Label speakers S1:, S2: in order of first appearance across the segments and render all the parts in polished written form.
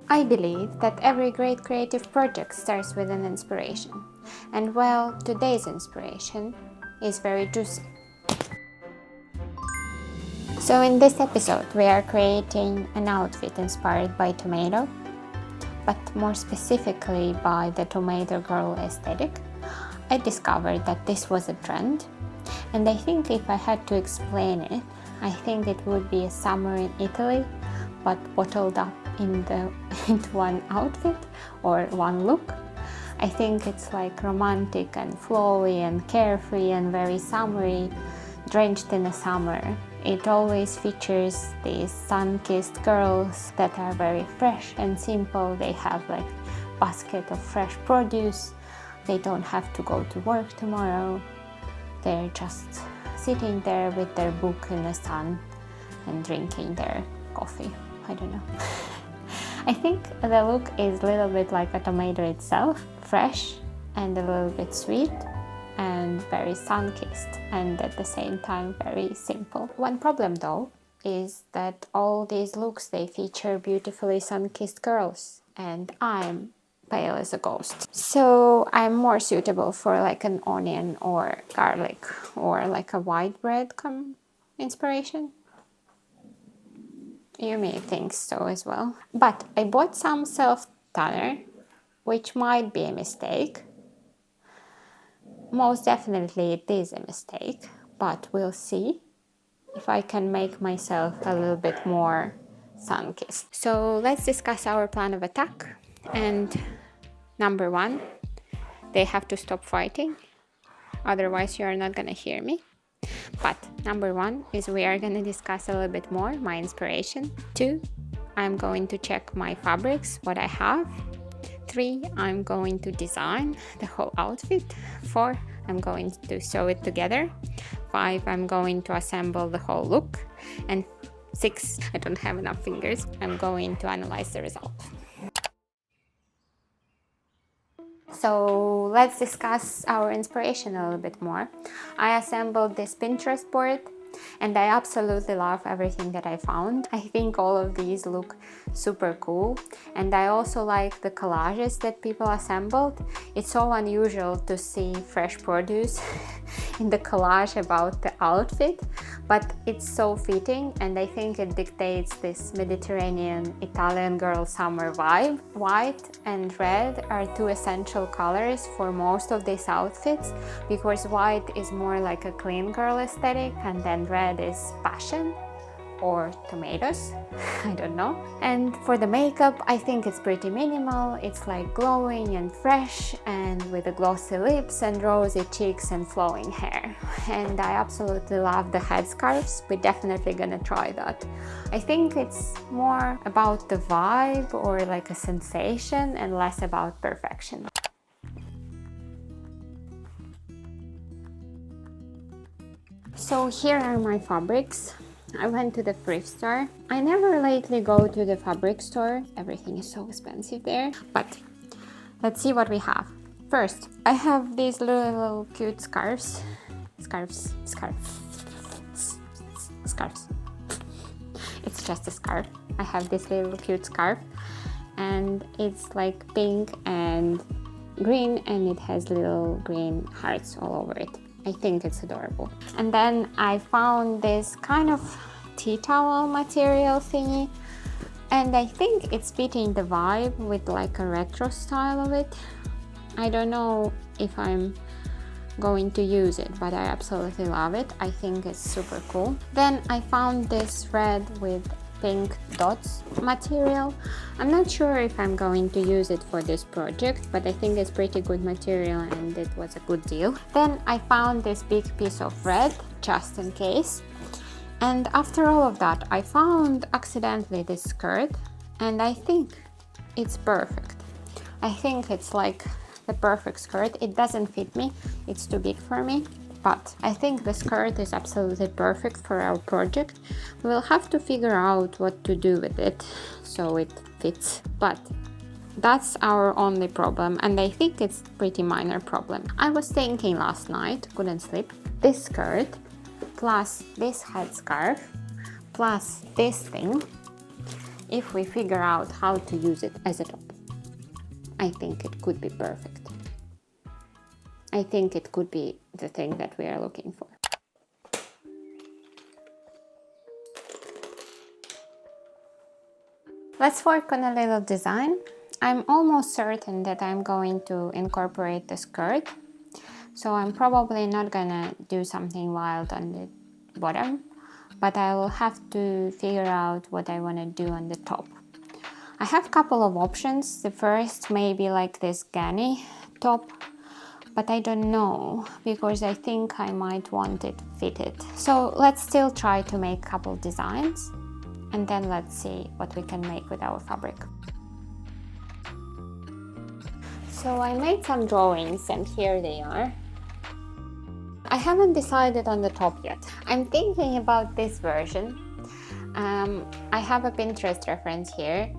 S1: I believe that every great creative project starts with an inspiration. And well, today's inspiration is very juicy. So in this episode, we are creating an outfit inspired by tomato, but more specifically by the tomato girl aesthetic. I discovered that this was a trend, and I think if I had to explain it, I think it would be a summer in Italy, but bottled up into one outfit or one look. I think it's like romantic and flowy and carefree and very summery, drenched in the summer. It always features these sun-kissed girls that are very fresh and simple. They have like a basket of fresh produce. They don't have to go to work tomorrow. They're just sitting there with their book in the sun and drinking their coffee. I don't know. I think the look is a little bit like a tomato itself, fresh and a little bit sweet and very sun-kissed, and at the same time very simple. One problem though is that all these looks, they feature beautifully sun-kissed girls, and I'm pale as a ghost. So I'm more suitable for like an onion or garlic or like a white bread inspiration. You may think so as well. But I bought some self-tanner, which might be a mistake. Most definitely it is a mistake, but we'll see if I can make myself a little bit more sun-kissed. So let's discuss our plan of attack. And number one, they have to stop fighting, otherwise you are not gonna hear me. But number one is we are gonna discuss a little bit more my inspiration. 2, I'm going to check my fabrics, what I have. 3, I'm going to design the whole outfit. 4, I'm going to sew it together. 5, I'm going to assemble the whole look. And 6, I don't have enough fingers, I'm going to analyze the result. So let's discuss our inspiration a little bit more. I assembled this Pinterest board and I absolutely love everything that I found. I think all of these look super cool, and I also like the collages that people assembled. It's so unusual to see fresh produce in the collage about the outfit, but it's so fitting, and I think it dictates this Mediterranean Italian girl summer vibe. White and red are 2 essential colors for most of these outfits, because white is more like a clean girl aesthetic and then red is passion or tomatoes. I don't know. And for the makeup, I think it's pretty minimal. It's like glowing and fresh and with the glossy lips and rosy cheeks and flowing hair. And I absolutely love the headscarves. We're definitely gonna try that. I think it's more about the vibe or like a sensation and less about perfection. So here are my fabrics. I went to the thrift store. I never lately go to the fabric store. Everything is so expensive there. But let's see what we have. First, I have these little cute scarves. Scarves. It's just a scarf. I have this little cute scarf and it's like pink and green and it has little green hearts all over it. I think it's adorable. And then I found this kind of tea towel material thingy, and I think it's fitting the vibe with like a retro style of it. I don't know if I'm going to use it, but I absolutely love it. I think it's super cool. Then I found this red with pink dots material. I'm not sure if I'm going to use it for this project, but I think it's pretty good material and it was a good deal. Then I found this big piece of red just in case. And after all of that, I found accidentally this skirt and I think it's perfect. I think it's like the perfect skirt. It doesn't fit me, it's too big for me. But I think the skirt is absolutely perfect for our project. We'll have to figure out what to do with it so it fits. But that's our only problem, and I think it's pretty minor problem. I was thinking last night, couldn't sleep, this skirt plus this headscarf plus this thing if we figure out how to use it as a top, I think it could be perfect. I think it could be the thing that we are looking for. Let's work on a little design. I'm almost certain that I'm going to incorporate the skirt, so I'm probably not gonna do something wild on the bottom, but I will have to figure out what I want to do on the top. I have a couple of options. The first may be like this Ganni top, but I don't know because I think I might want it fitted. So let's still try to make a couple designs and then let's see what we can make with our fabric. So I made some drawings and here they are. I haven't decided on the top yet. I'm thinking about this version. I have a Pinterest reference here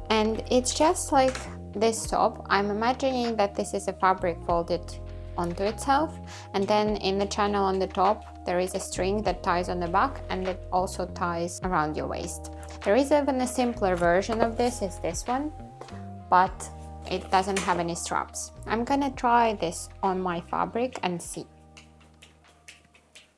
S1: and it's just like this top. I'm imagining that this is a fabric folded onto itself, and then in the channel on the top there is a string that ties on the back and it also ties around your waist. There is even a simpler version of this, is this one, but it doesn't have any straps. I'm gonna try this on my fabric and see.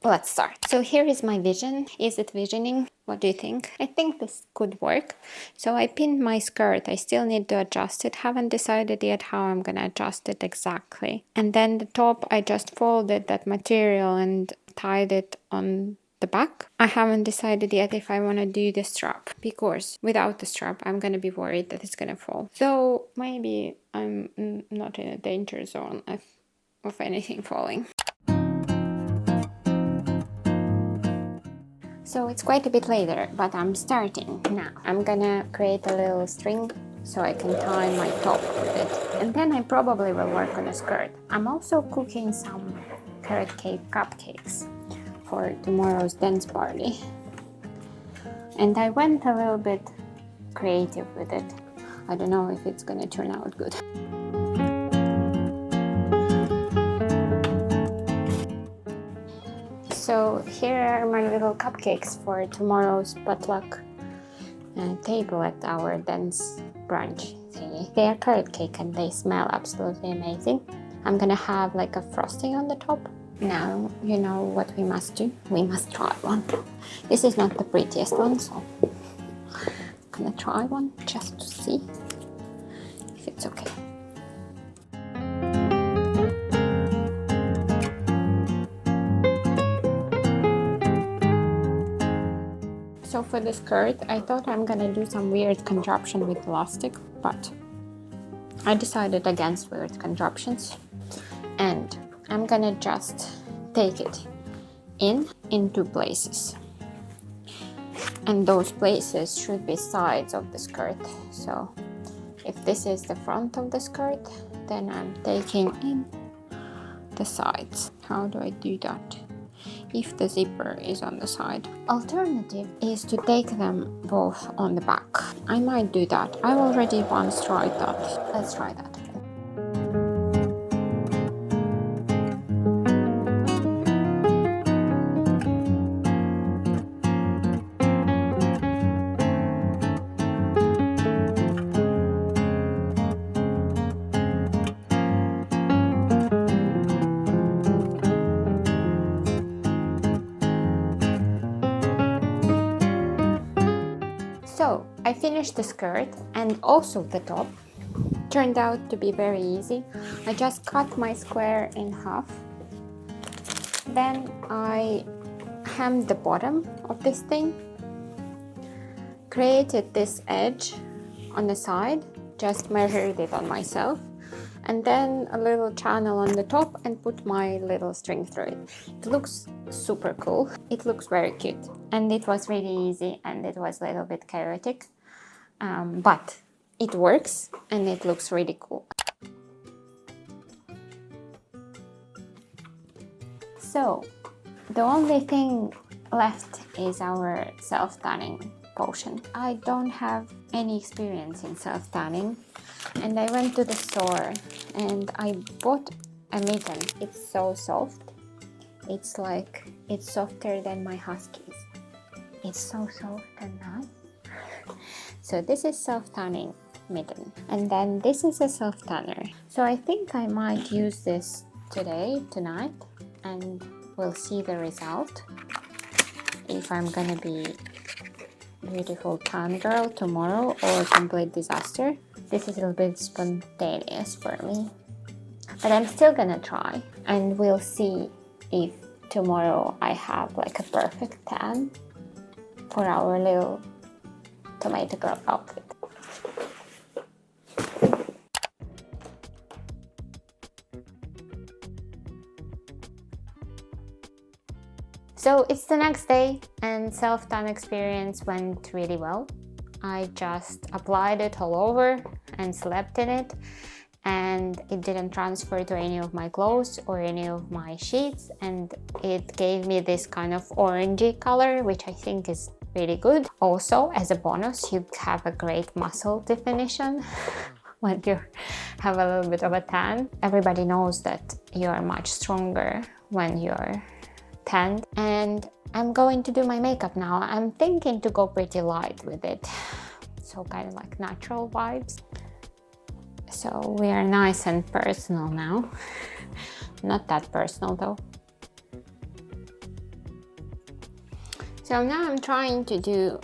S1: Let's start. So here is my vision. Is it visioning? What do you think? I think this could work. So I pinned my skirt. I still need to adjust it. Haven't decided yet how I'm gonna adjust it exactly. And then the top, I just folded that material and tied it on the back. I haven't decided yet if I want to do the strap, because without the strap I'm gonna be worried that it's gonna fall. So maybe I'm not in a danger zone of anything falling. So it's quite a bit later, but I'm starting now. I'm gonna create a little string so I can tie my top with it. And then I probably will work on a skirt. I'm also cooking some carrot cake cupcakes for tomorrow's dance party. And I went a little bit creative with it. I don't know if it's gonna turn out good. So here are my little cupcakes for tomorrow's potluck table at our dance brunch thingy. They are carrot cake and they smell absolutely amazing. I'm gonna have like a frosting on the top. Now, you know what we must do? We must try one. This is not the prettiest one, so I'm gonna try one just to see if it's okay. So for the skirt, I thought I'm gonna do some weird contraption with elastic, but I decided against weird contraptions. And I'm gonna just take it in two places. And those places should be sides of the skirt. So if this is the front of the skirt, then I'm taking in the sides. How do I do that? If the zipper is on the side. Alternative is to take them both on the back. I might do that. I've already once tried that. Let's try that. So I finished the skirt and also the top. Turned out to be very easy. I just cut my square in half. Then I hemmed the bottom of this thing. Created this edge on the side. Just measured it on myself. And then a little channel on the top and put my little string through it. It looks super cool. It looks very cute. And it was really easy and it was a little bit chaotic. But it works and it looks really cool. So the only thing left is our self-tanning potion. I don't have any experience in self-tanning. And I went to the store and I bought a mitten. It's so soft. It's softer than my huskies. It's so soft and nice. So this is self-tanning mitten, and then this is a self-tanner. So I think I might use this tonight, and we'll see the result. If I'm gonna be beautiful tan girl tomorrow or complete disaster. This is a little bit spontaneous for me, but I'm still gonna try, and we'll see if tomorrow I have like a perfect tan for our little tomato girl outfit. So it's the next day, and self-tan experience went really well. I just applied it all over and slept in it, and it didn't transfer to any of my clothes or any of my sheets, and it gave me this kind of orangey color, which I think is really good. Also, as a bonus, you have a great muscle definition when you have a little bit of a tan. Everybody knows that you're much stronger when you're tanned. And I'm going to do my makeup now. I'm thinking to go pretty light with it, so kind of like natural vibes. So we are nice and personal now. Not that personal though. So now I'm trying to do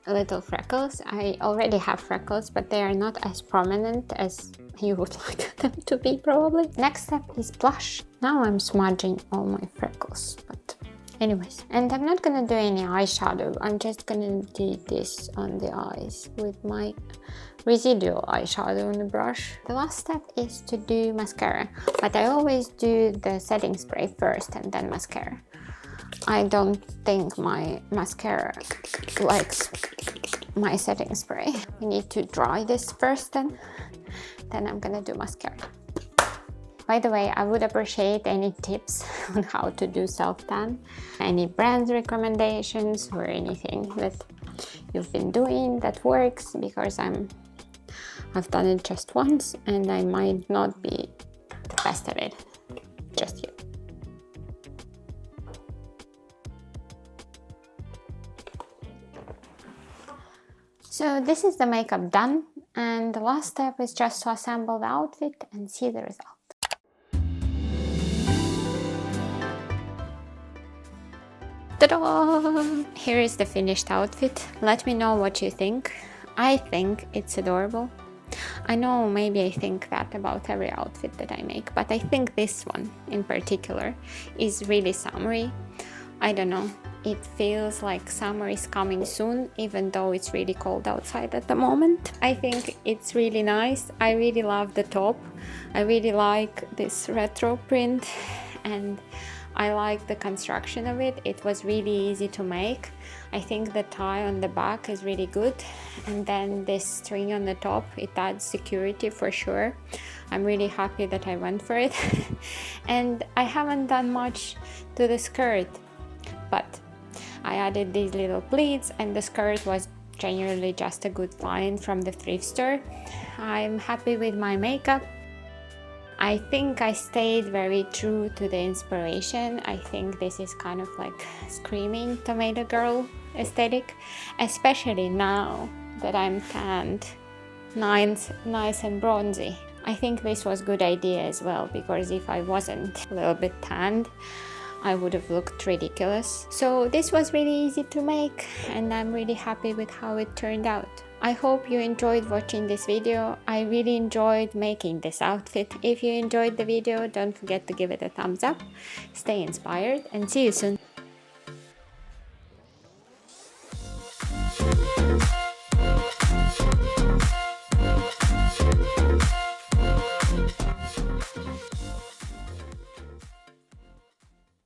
S1: little freckles. I already have freckles, but they are not as prominent as you would like them to be probably. Next step is blush. Now I'm smudging all my freckles, but anyways. And I'm not gonna do any eyeshadow. I'm just gonna do this on the eyes with my residual eyeshadow on the brush. The last step is to do mascara, but I always do the setting spray first and then mascara. I don't think my mascara likes my setting spray. We need to dry this first, then I'm gonna do mascara. By the way, I would appreciate any tips on how to do self-tan, any brand recommendations or anything that you've been doing that works, because I've done it just once and I might not be the best at it just yet. So this is the makeup done, and the last step is just to assemble the outfit and see the result. Ta-da! Here is the finished outfit. Let me know what you think. I think it's adorable. I know maybe I think that about every outfit that I make, but I think this one in particular is really summery. I don't know, it feels like summer is coming soon, even though it's really cold outside at the moment. I think it's really nice. I really love the top. I really like this retro print, and I like the construction of it. It was really easy to make. I think the tie on the back is really good, and then this string on the top, it adds security for sure. I'm really happy that I went for it. And I haven't done much to the skirt, but I added these little pleats, and the skirt was generally just a good find from the thrift store. I'm happy with my makeup. I think I stayed very true to the inspiration. I think this is kind of like screaming tomato girl aesthetic, especially now that I'm tanned, nice and bronzy. I think this was a good idea as well, because if I wasn't a little bit tanned, I would have looked ridiculous. So this was really easy to make, and I'm really happy with how it turned out. I hope you enjoyed watching this video. I really enjoyed making this outfit. If you enjoyed the video, don't forget to give it a thumbs up. Stay inspired and see you soon.